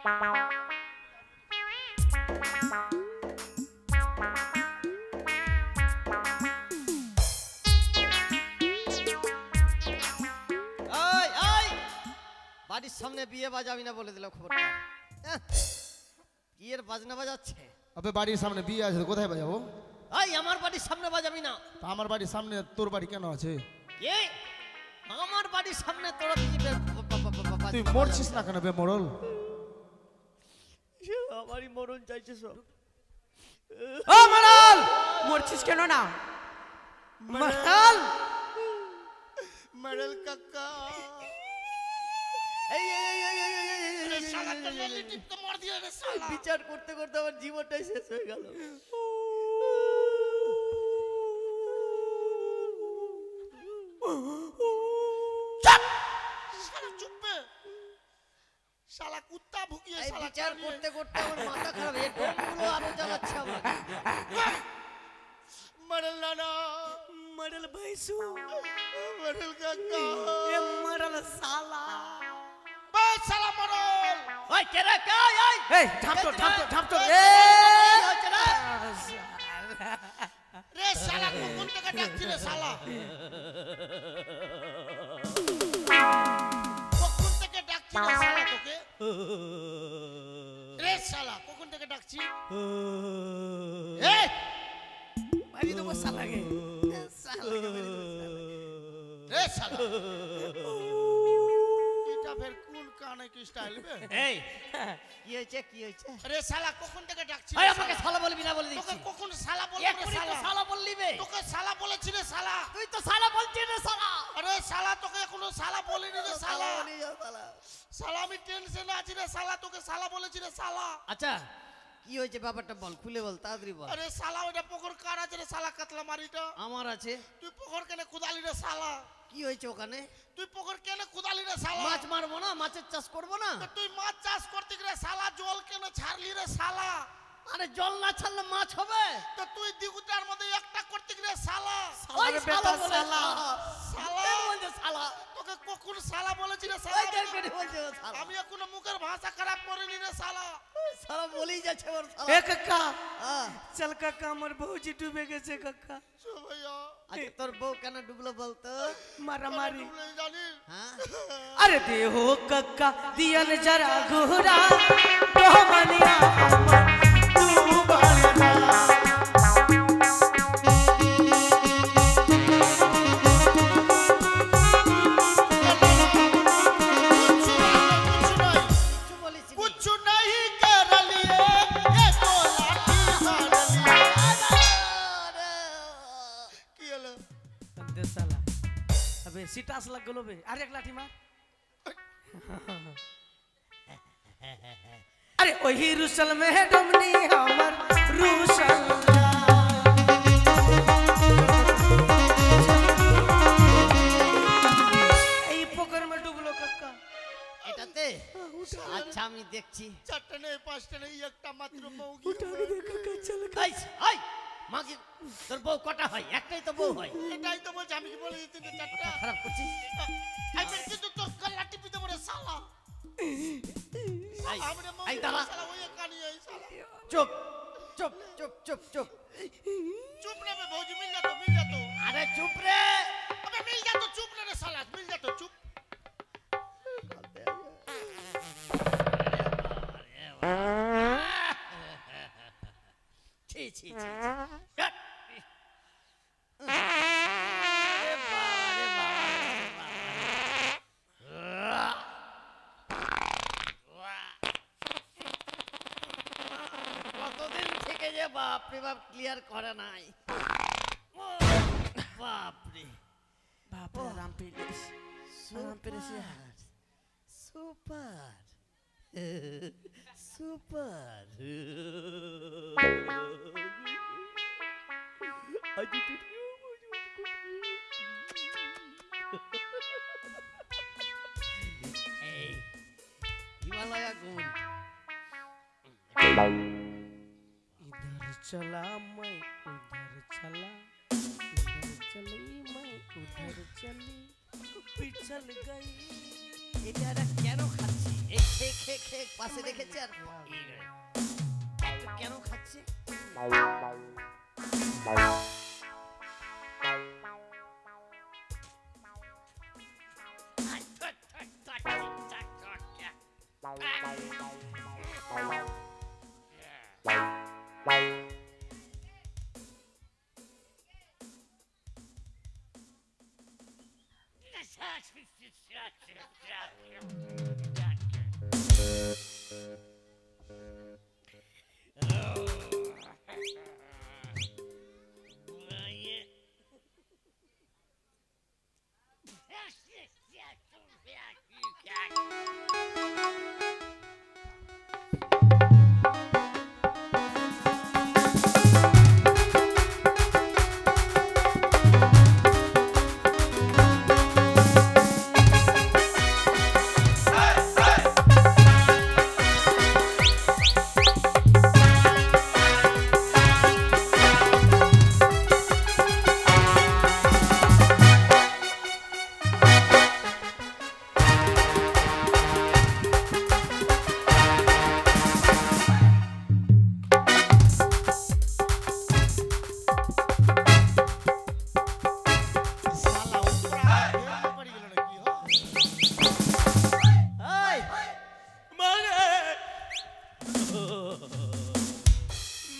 বাড়ির সামনে বিয়ে বাজাবি না বলে দিল খবরটা। বিয়ের বাজনা বাজাচ্ছে। আবে বাড়ির সামনে বিয়ে আছে তো কোথায় বাজাবো? এই আমার বাড়ির সামনে বাজাবি না। তা আমার বাড়ির সামনে তোর বাড়ি কেন আছে? কে? আমার বাড়ির সামনে তোরা বিয়ে তুই মরছিস না কেন বে মরল? আমারই মরণ চাইছে সব। ও মরল মরছিস কেন না? মরল মরল কাকা বিচার করতে করতে আমার জীবনটাই শেষ হয়ে গেল। শালা কুত্তা ভুকিয়ে শালা বিচার করতে করতে আমার মাথা খারাপ। এই ডোমগুলো আরো জ্বালাচ্ছে আমার। মরল নানা, মরল ভাইসু, মরল কাকা, এ মরল শালা, বে শালা মরল। ওই কে রে কে? এই ঝাপ তো এ রে শালা কোন থেকে ডাকছিস রে শালা? কখন থেকে ডাকছিস রে শালা তোকে? রে শালা কখন থেকে ডাকছিস? এই মারি দেবো শালাকে, রে শালা এটা ফের কোন কানে কি স্টাইল বে? এই কি হয়েছে কি হয়েছে? রে শালা কখন থেকে ডাকছিস? এই আমাকে শালা বলবি না বলে দিচ্ছি। তোকে কখন শালা বললি রে এক্ষুনি তো শালা? শালা বললি বে। তোকে শালা বলেছি রে শালা। তুই তো শালা বলছিস রে শালা। আরে শালা তোকে এখনো শালা বলিনি রে শালা। বলি যা শালা। শালা আমি টেনশনে আছি রে শালা, তোকে শালা বলেছি রে শালা। আচ্ছা কি হয়েছে ব্যাপারটা বল, খুলে বল, তাড়াতাড়ি বল। আরে শালা ওটা পুকুর কার আছে রে শালা? কাতলা মারিটা আমার আছে। তুই পুকুর কেন কুদালি রে শালা? কি হয়েছে ওখানে? তুই পুকুর কেন কুদালি রে শালা? মাছ মারবো না, মাছের চাষ করবো না? তো তুই মাছ চাষ করতে গেলে শালা জল কেন ছাড়লি রে শালা? আরে জল না ছাড়লে মাছ হবে? তো তুই দিগুটার মধ্যে একটা করতে গেলে শালা। ওই শালা বলে শালা। শালা কে বলছে শালা? তোকে কখন শালা বলেছি রে ওই শালা? কে কে বলছে ও শালা? আমি এখনো মুখের ভাষা খারাপ করিনি রে শালা। শালা বলেই যাচ্ছে ওর শালা। এ কাকা হ্যাঁ। চল কাকা, আমার বউজি ডুবে গেছে কাকা। চো ভাইয়া আচ্ছা তোর বউ কেন ডুবলো বলতো? মারামারি। তুই জানিস? হ্যাঁ अरे देहो कक्का दियन जरा घोरा तो मनिया तू बालना कुछ नहीं कर लिए ये तो लाठी हार की हलो दे साला अबे सिटास लग गलो बे अरे एक लाठी मार अरे वही रुसल में है डमनी हमर रुसल এই পোকর में ডুবলো কাকা এটাতে আচ্ছা আমি দেখছি। চারটে নেই পাঁচটা নেই একটা মাত্র মৌগি উঠানে দে কাকা চল এই এই মাগি তোর বউ কটা হয়? একটাই তো বউ হয়। এটাই তো বলছি, আমি কি বলে দিতে চারটা খারাপ করছিস। আই কিন্তু তোর গলা টিপি দেবো রে শালা। এই আমরা এই মৌগি দাঁড়া, শালা ওই কানি এই শালা। চুপ চুপ চুপ চুপ চুপ। চুপ রে বে ভौजी, मिल जा तो আরে চুপ রে। अबे मिल जा तो चुप रे साला, मिल जा तो चुप। ছি ছি ছি। কতদিন থেকে যে বাপরে বাপ ক্লিয়ার করে নাই। বাপরে बाप रे राम पेलिस राम पेलिस সুপার সুপার। হিমালয়া গুণ। इधर चला मैं उधर चला इधर चली मैं उधर चली पिछल गई এটা কেন খাচ্ছি? এই খেয়ে খেয়ে খেয়ে খেয়ে পাশে রেখেছে আর একটু কেন খাচ্ছে শালা উপরা ফেল পড়ে গেল নাকি হো এই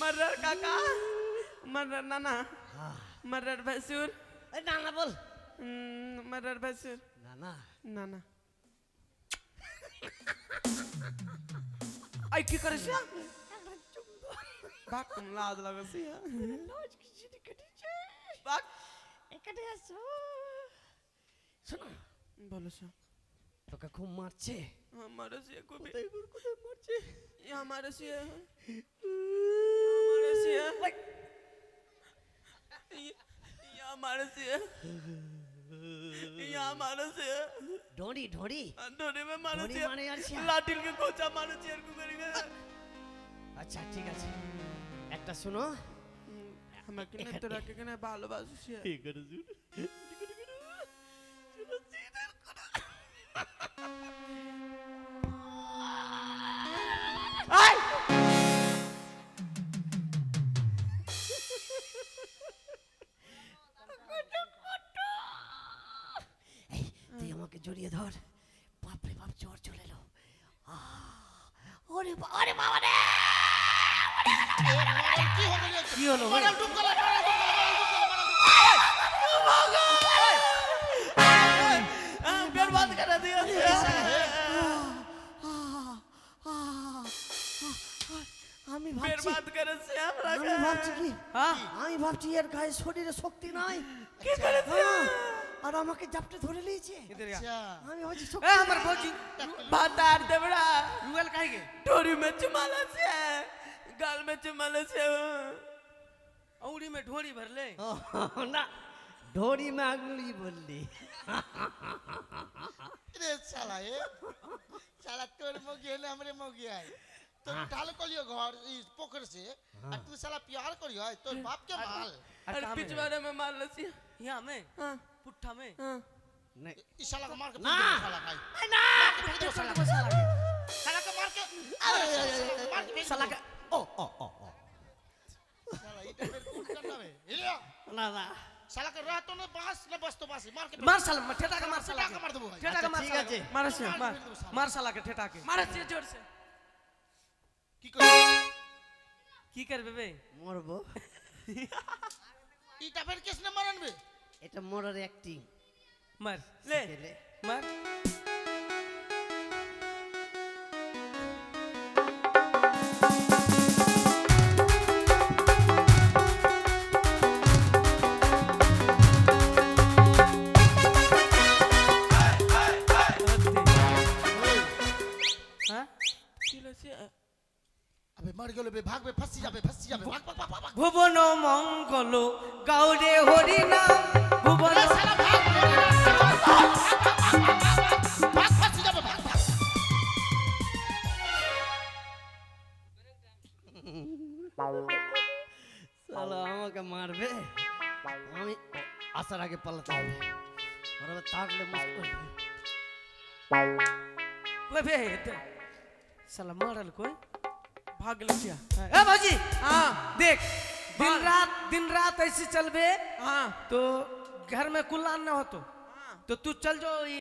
मर्रर काका मर्रर नाना मर्रर भैंसुर এই না না বল मर्रर भैंसुर না না नाना आई की करे से बात तुम लाज लगे से बात এখানে আসো শোনো बोलो से তোকে খুব মারছে हमारे से को भी কোথায় মারছে ये हमारे से हमारे से ये हमारे से ये हमारे से ঢড়ি ঢড়ি अंधोने में मारे ढोरी मारे यार से क्या? लाटिल के कोचा मारे चेयर को करेंगे আচ্ছা ঠিক আছে একটা শোনো हम किने तो रखे किने बालो बाजू से ঠিক আছে তুই আমাকে জড়িয়ে ধর বাপরে বাপ জ্বর চলে এলো ওরে আরে বাবা রে কি হলো কি হলো মারাল ডুব গলা बर्बाद कर दिया আমি ভাবছি बर्बाद कर से हमरा আমি ভাবছি কি हां আমি ভাবছি এর গায়ে শরীরে শক্তি নাই কি করে আর আমাকে জাপটে ধরে নিয়েছে इधर आ আচ্ছা আমি ভাবছি ए শক্তি हमर भौजी भातार देवड़ा रुगल काहे के डोरी में चुमाला से गाल में चुमाला से औरी में ढोरी भर ले না ঢোরি में আঙুলি বললি রে শালা এ শালা তোর মগি হলে हमरे मौगी आए तो ढाल कलियो घर ई पोखर से और तू साला प्यार करियो है तोर बाप के माल और पिछवाड़े में मार लसी यहाँ में हां पुट्ठा में हां नहीं ई साला को मार के ना। साला खाई ना साला को मार के मार के साला का ओ ओ ओ ओ साला ई तो फिर कुछ करना है हिलिया ना ना साला के रहतो न बास न बस तो बास मार के मार साला ठेटा का मार साला का मार देबो ठेटा का मार ठीक साला है मार से मार मार साला के ठेटा के मार से जोर से की कर की करबे बे মরবো ई ता फिर किसने मरन बे এটা মোরের অ্যাক্টিং मार ले ले मार हाँ अबे मर गेलो बे भाग बे फंसी जाबे भाग भाग भाग भाग भुवन मंगल गौरे हरि नाम भुवन साला भाग भाग फंसी जाबे भाग भाग শালা আমাকে মারবে আমি আসার আগে পালাতে হবে ওরা তাড়লে মুশকিল वे बे साला मरल कोई भाग गेलो छिया ए भौजी हाँ देख बोल। दिन रात ऐसे चलबे हाँ तो घर में कुल्लान न हो तो तू चल जो